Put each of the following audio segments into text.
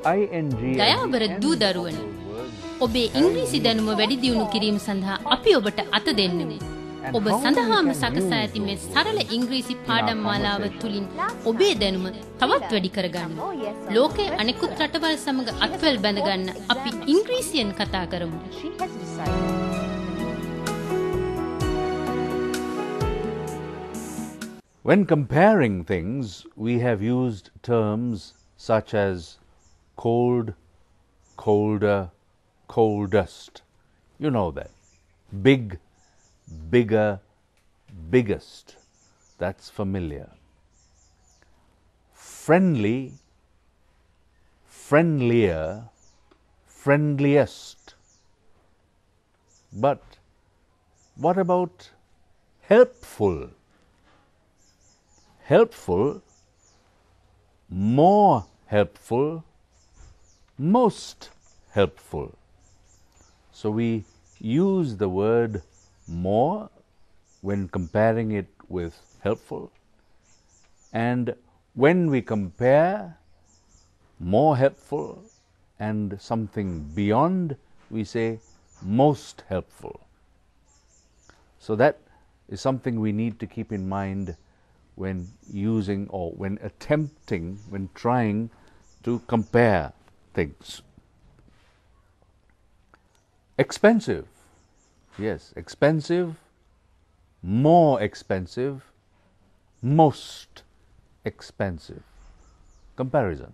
දයාබර දූ දරුවනි, ඔබේ ඉංග්‍රීසි දැනුම වැඩි දියුණු කිරීම සඳහා අපි ඔබට අත දෙන්නෙමු. ඔබ සඳහාම සකසා ඇති මේ සරල ඉංග්‍රීසි පාඩම් මාලාව තුලින් ඔබේ දැනුම තවත් වැඩි කරගන්න. ලෝකයේ අනෙකුත් රටවල් සමග අත්වැල් බැඳගන්න අපි ඉංග්‍රීසියෙන් කතා කරමු. When comparing things, we have used terms such as cold, colder, coldest. You know that. Big, bigger, biggest. That's familiar. Friendly, friendlier, friendliest. But what about helpful? Helpful, more helpful, most helpful. So we use the word more when comparing it with helpful, and when we compare more helpful and something beyond, we say most helpful. So that is something we need to keep in mind when using or when attempting, when trying to compare things. Expensive, yes, expensive, more expensive, most expensive. Comparison.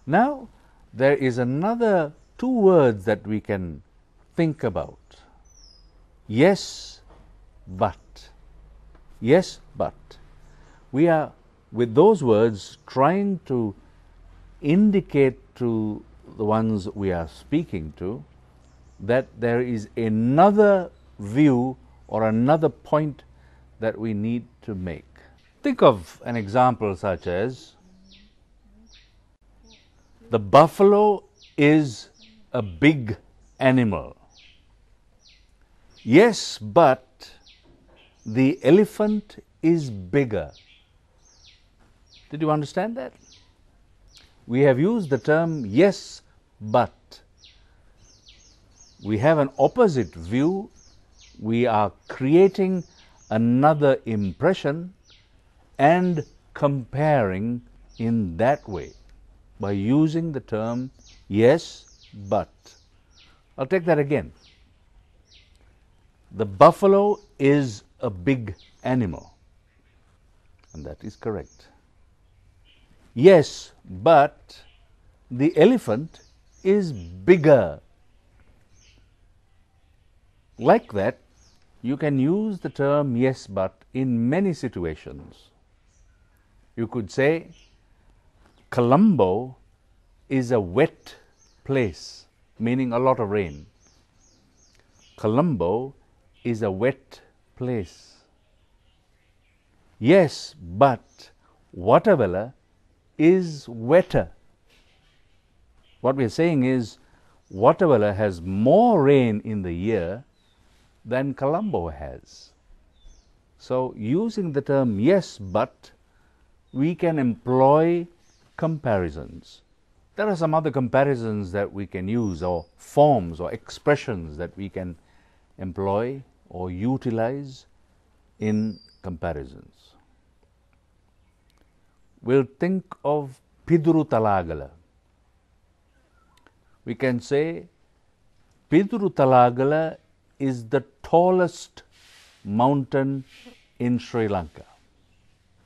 Now, there is another two words that we can think about. Yes, but. Yes, but. We are, with those words, trying to indicate to the ones we are speaking to that there is another view or another point that we need to make. Think of an example such as, the buffalo is a big animal. Yes, but the elephant is bigger. Did you understand that? We have used the term yes, but. We have an opposite view. We are creating another impression and comparing in that way by using the term yes, but. I'll take that again. The buffalo is a big animal, and that is correct. Yes, but the elephant is bigger. Like that, you can use the term yes, but in many situations. You could say, Colombo is a wet place, meaning a lot of rain. Colombo is a wet place. Yes, but Watervilla is wetter. What we are saying is, Watervilla has more rain in the year than Colombo has. So, using the term yes, but, we can employ comparisons. There are some other comparisons that we can use, or forms or expressions that we can employ or utilize in comparisons. We'll think of Piduru Talagala. We can say Piduru Talagala is the tallest mountain in Sri Lanka.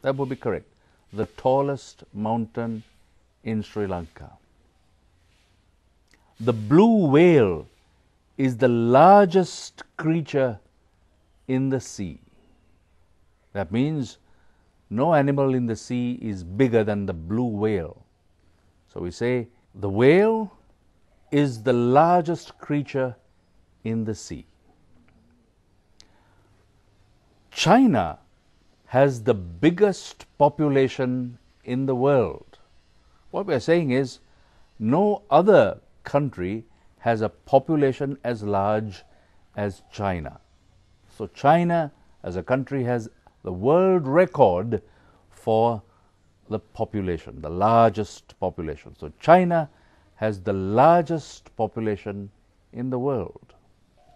That would be correct. The tallest mountain in Sri Lanka. The blue whale is the largest creature in the sea. That means no animal in the sea is bigger than the blue whale. So we say the whale is the largest creature in the sea. China has the biggest population in the world. What we are saying is, no other country has a population as large as China. So China as a country has the world record for the population, the largest population. So China has the largest population in the world.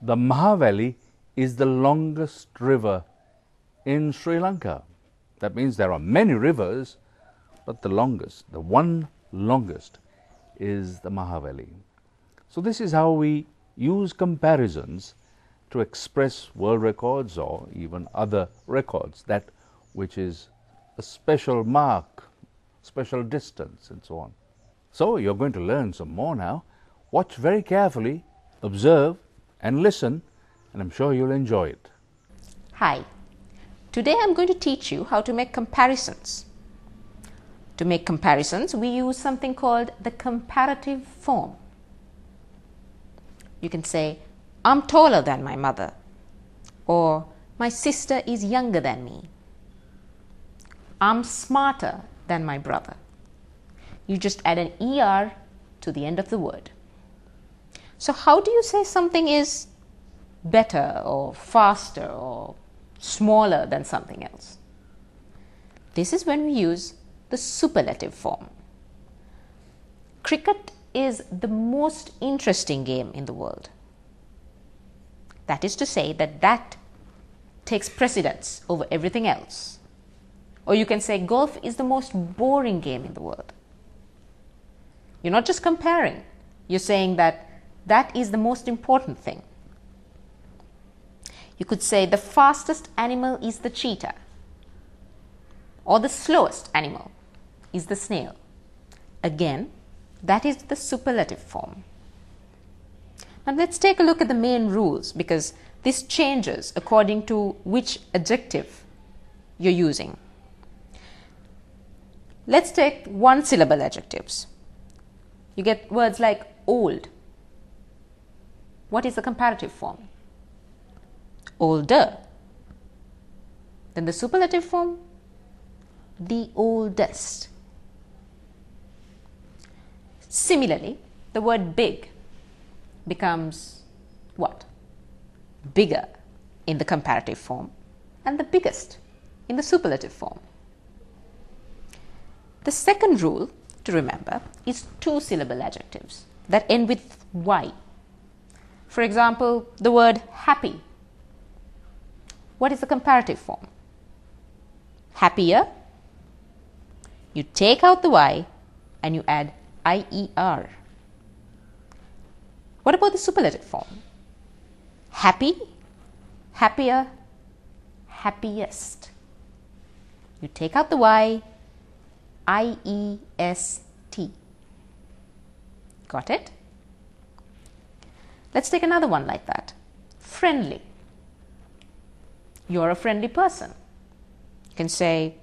The Mahavali is the longest river in Sri Lanka. That means there are many rivers, but the one longest is the Mahavali. So this is how we use comparisons to express world records or even other records, that which is a special mark, special distance, and so on. So you're going to learn some more now. Watch very carefully, observe and listen, and I'm sure you'll enjoy it. Hi. Today I'm going to teach you how to make comparisons. To make comparisons, we use something called the comparative form. You can say, I'm taller than my mother, or my sister is younger than me. I'm smarter than my brother. You just add an ER to the end of the word. So how do you say something is better or faster or smaller than something else? This is when we use the superlative form. Cricket is the most interesting game in the world. That is to say that takes precedence over everything else. Or you can say golf is the most boring game in the world. You're not just comparing, you're saying that is the most important thing. You could say the fastest animal is the cheetah, or the slowest animal is the snail. Again, that is the superlative form. Now let's take a look at the main rules, because this changes according to which adjective you're using. Let's take one syllable adjectives. You get words like old. What is the comparative form? Older. Then the superlative form? The oldest. Similarly, the word big becomes what? Bigger in the comparative form and the biggest in the superlative form. The second rule to remember is two-syllable adjectives that end with Y. For example, the word happy. What is the comparative form? Happier. You take out the Y and you add IER. What about the superlative form? Happy, happier, happiest. You take out the Y, IEST. Got it? Let's take another one like that. Friendly. You're a friendly person. You can say,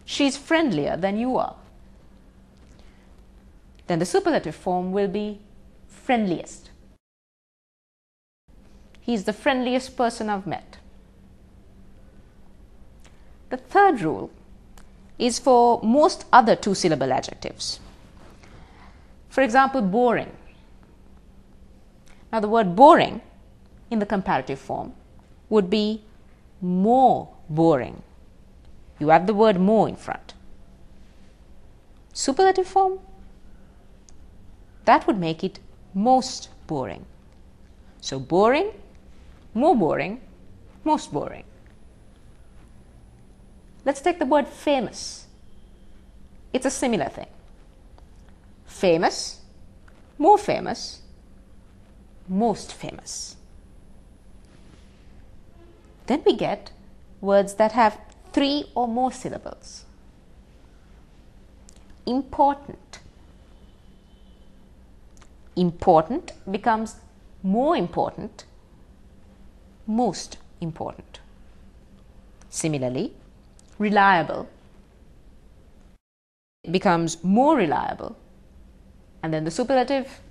she's friendlier than you are. Then the superlative form will be friendliest. He's the friendliest person I've met. The third rule is for most other two-syllable adjectives. For example, boring. Now the word boring in the comparative form would be more boring. You add the word more in front. Superlative form? That would make it most boring. So boring, more boring, most boring. Let's take the word famous. It's a similar thing. Famous, more famous, most famous. Then we get words that have 3 or more syllables. Important. Important becomes more important, most important. Similarly, reliable becomes more reliable, and then the superlative,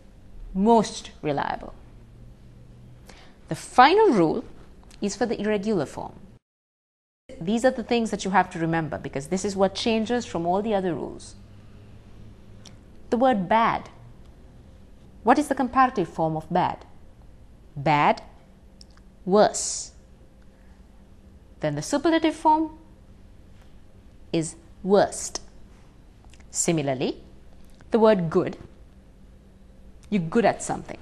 most reliable. The final rule is for the irregular form. These are the things that you have to remember, because this is what changes from all the other rules. The word bad. What is the comparative form of bad? Bad, worse. Then the superlative form is worst. Similarly, the word good, you're good at something.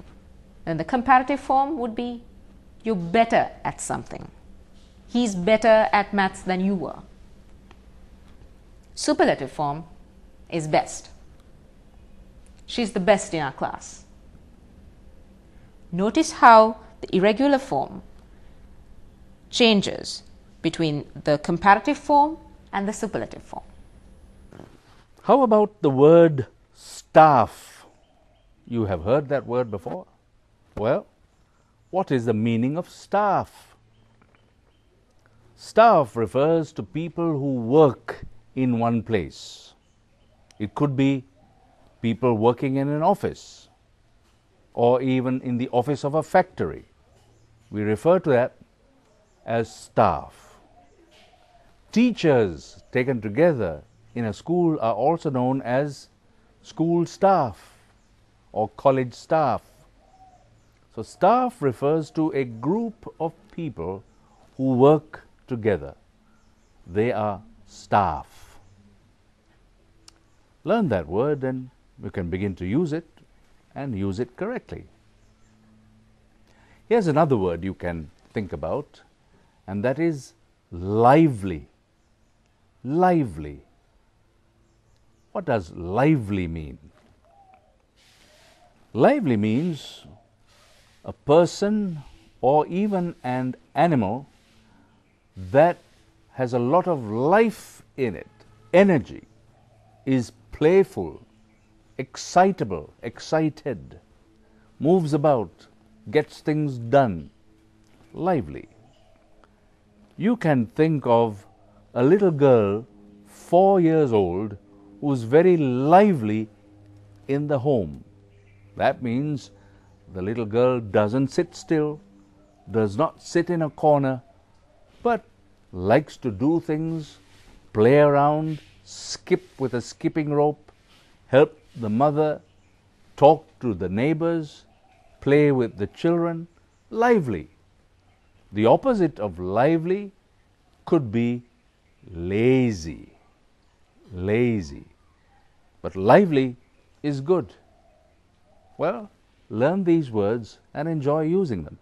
And the comparative form would be you're better at something. He's better at maths than you were. Superlative form is best. She's the best in our class. Notice how the irregular form changes between the comparative form and the superlative form. How about the word staff? You have heard that word before? Well, what is the meaning of staff? Staff refers to people who work in one place. It could be people working in an office or even in the office of a factory. We refer to that as staff. Teachers taken together in a school are also known as school staff or college staff. So staff refers to a group of people who work together. They are staff. Learn that word and you can begin to use it and use it correctly. Here's another word you can think about, and that is lively. Lively. What does lively mean? Lively means a person or even an animal that has a lot of life in it, energy, is playful, excitable, excited, moves about, gets things done, lively. You can think of a little girl, 4 years old, who's very lively in the home. That means the little girl doesn't sit still, does not sit in a corner, but likes to do things, play around, skip with a skipping rope, help the mother, talk to the neighbors, play with the children, lively. The opposite of lively could be lazy. Lazy. But lively is good. Well, learn these words and enjoy using them.